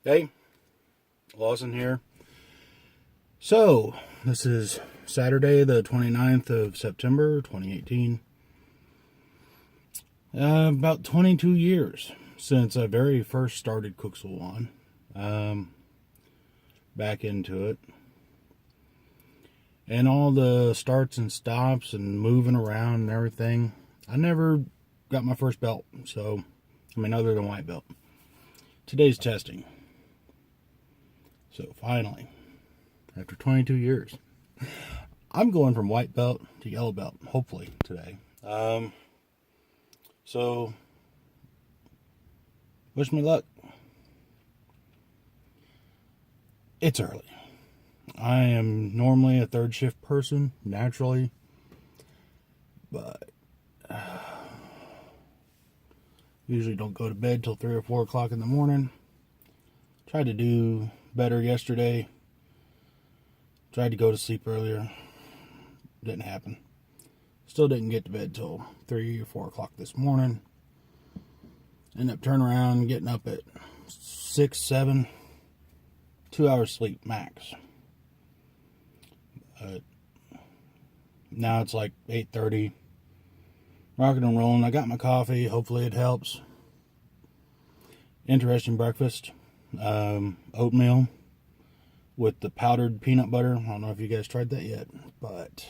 Hey, Lawson here. So, this is Saturday, the 29th of September, 2018. About 22 years since I very first started Cook Sool on. Back into it. And all the starts and stops and moving around and everything. I never got my first belt, other than white belt. Today's testing. So finally, after 22 years, I'm going from white belt to yellow belt, hopefully today. So wish me luck. It's early. I am normally a third shift person, naturally, but usually don't go to bed till 3 or 4 o'clock in the morning. Tried to do better yesterday. Tried to go to sleep earlier. Didn't happen. Still didn't get to bed till 3 or 4 o'clock this morning. Ended up turning around and getting up at 6, 7. 2 hours sleep max. But now it's like 8:30. Rocking and rolling. I got my coffee. Hopefully it helps. Interesting breakfast. Oatmeal with the powdered peanut butter. I don't know if you guys tried that yet, but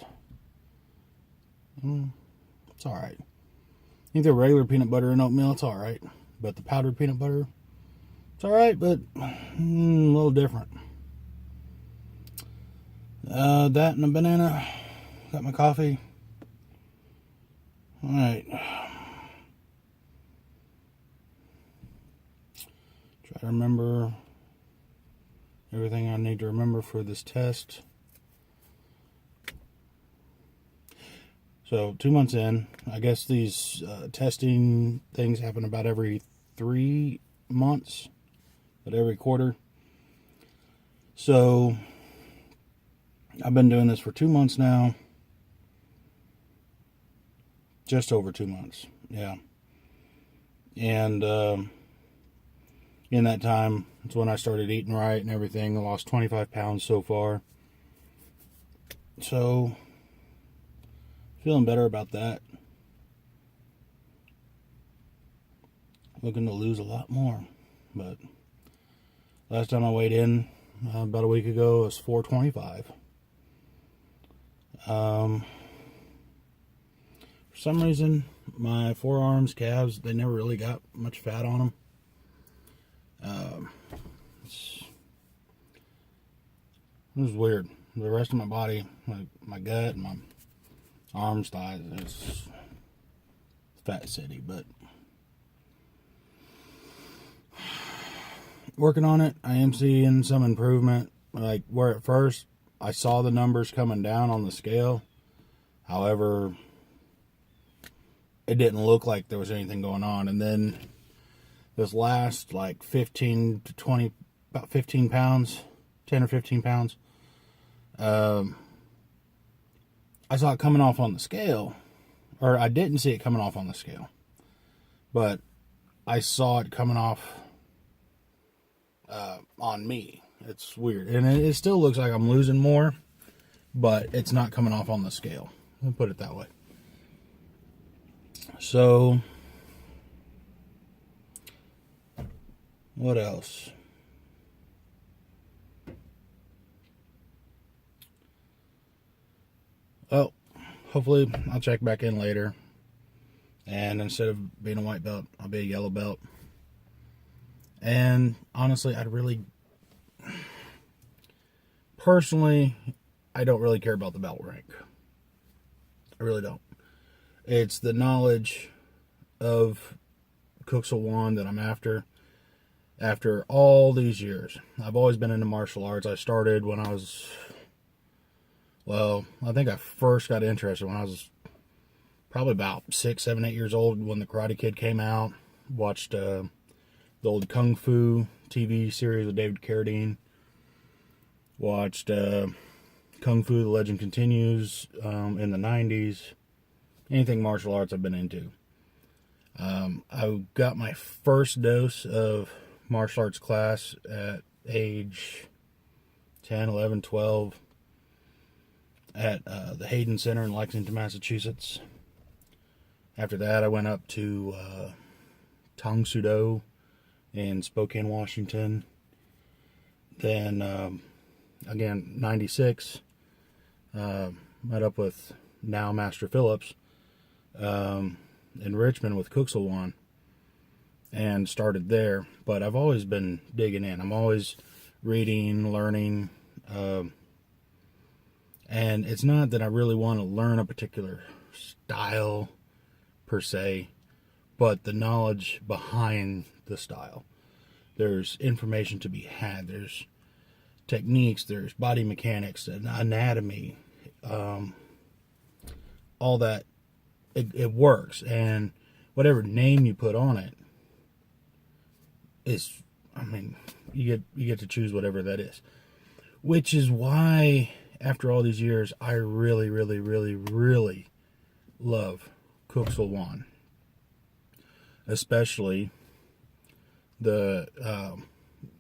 it's alright. I think the regular peanut butter and oatmeal, it's alright. But the powdered peanut butter, it's alright, but a little different. That and a banana. Got my coffee. Alright. Try to remember everything I need to remember for this test. So 2 months in, I guess these testing things happen about every 3 months, but every quarter. So I've been doing this for 2 months now. Just over 2 months, yeah. And in that time, it's when I started eating right and everything. I lost 25 pounds so far. So, feeling better about that. Looking to lose a lot more. But last time I weighed in, about a week ago, it was 425. For some reason, my forearms, calves, they never really got much fat on them. It was weird. The rest of my body, my gut, my arms, thighs, it's fat city, but working on it. I am seeing some improvement. Like where at first I saw the numbers coming down on the scale. However, it didn't look like there was anything going on. And then this last like 15 to 20, about 15 pounds, 10 or 15 pounds, I saw it coming off on the scale. Or I didn't see it coming off on the scale. But I saw it coming off on me. It's weird. And it still looks like I'm losing more, but it's not coming off on the scale. I'll put it that way. So, what else? Oh, hopefully I'll check back in later. And instead of being a white belt, I'll be a yellow belt. And honestly, personally, I don't really care about the belt rank. I really don't. It's the knowledge of Cook Sool Wand that I'm after. After all these years, I've always been into martial arts. I started when I was, I think I first got interested when I was probably about 6, 7, 8 years old when the Karate Kid came out. Watched the old Kung Fu TV series with David Carradine. Watched Kung Fu: The Legend Continues in the 90s. Anything martial arts I've been into. I got my first dose of martial arts class at age 10, 11, 12 at the Hayden Center in Lexington, Massachusetts. After that, I went up to Tang Soo Do in Spokane, Washington. Then, again, 96, met up with now Master Phillips in Richmond with Kuk Sool and started there. But I've always been digging in. I'm always reading, learning, and it's not that I really want to learn a particular style per se, but the knowledge behind the style. There's information to be had. There's techniques, there's body mechanics, and anatomy, all that. It works, and whatever name you put on it is, I mean, you get to choose whatever that is. Which is why, after all these years, I really, really, really, really love Kuk Sool, especially the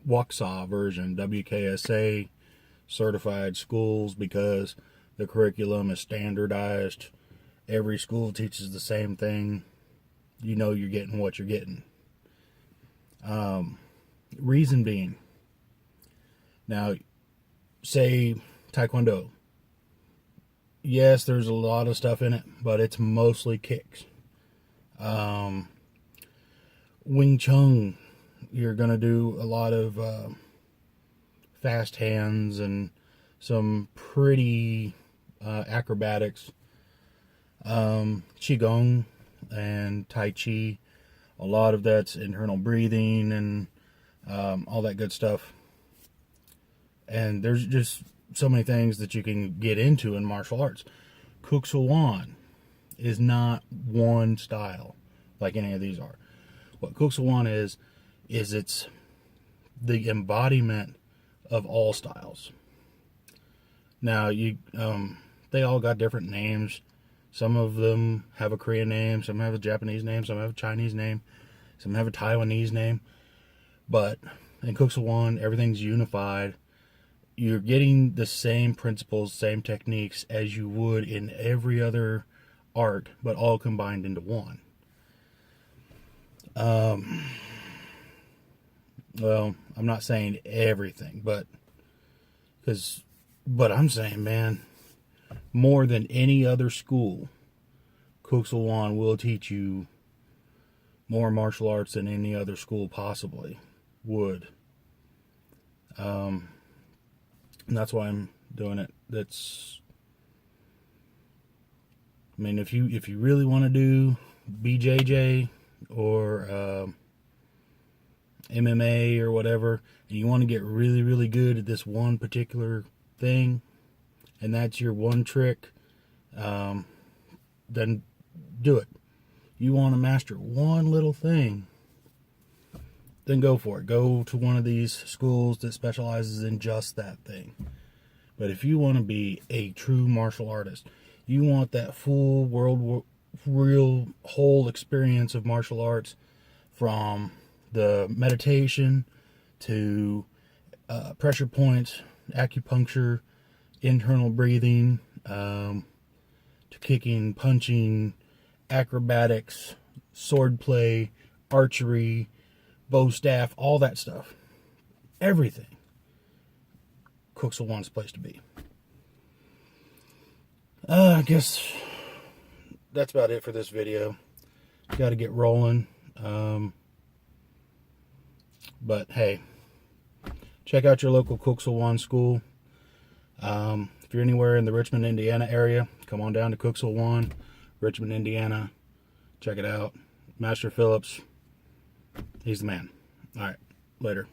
WKSA version, WKSA certified schools, because the curriculum is standardized. Every school teaches the same thing. You know you're getting what you're getting. Reason being, now, say Taekwondo. Yes, there's a lot of stuff in it, but it's mostly kicks. Wing Chun, you're going to do a lot of fast hands and some pretty acrobatics. Qigong and Tai Chi, a lot of that's internal breathing and all that good stuff. And there's just so many things that you can get into in martial arts. Kuk Sool is not one style like any of these are. What Kuk Sool is it's the embodiment of all styles. Now, they all got different names. Some of them have a Korean name, some have a Japanese name, some have a Chinese name, some have a Taiwanese name. But in Kuk Sool, everything's unified. You're getting the same principles, same techniques as you would in every other art, but all combined into one. Well, I'm not saying everything, but I'm saying, man, more than any other school, Kuk Sool will teach you more martial arts than any other school possibly would. And that's why I'm doing it. I mean, if you really want to do BJJ or MMA or whatever, and you want to get really, really good at this one particular thing, and that's your one trick, then do it. You want to master one little thing, then go for it. Go to one of these schools that specializes in just that thing. But if you want to be a true martial artist, you want that full real whole experience of martial arts, from the meditation to pressure points, acupuncture, internal breathing, to kicking, punching, acrobatics, swordplay, archery, bow staff, all that stuff. Everything. Kuk Sool's place to be. I guess that's about it for this video. Got to get rolling. But hey, check out your local Kuk Sool school. If you're anywhere in the Richmond, Indiana area, come on down to Kuk Sool, Richmond, Indiana. Check it out. Master Phillips, he's the man. All right, later.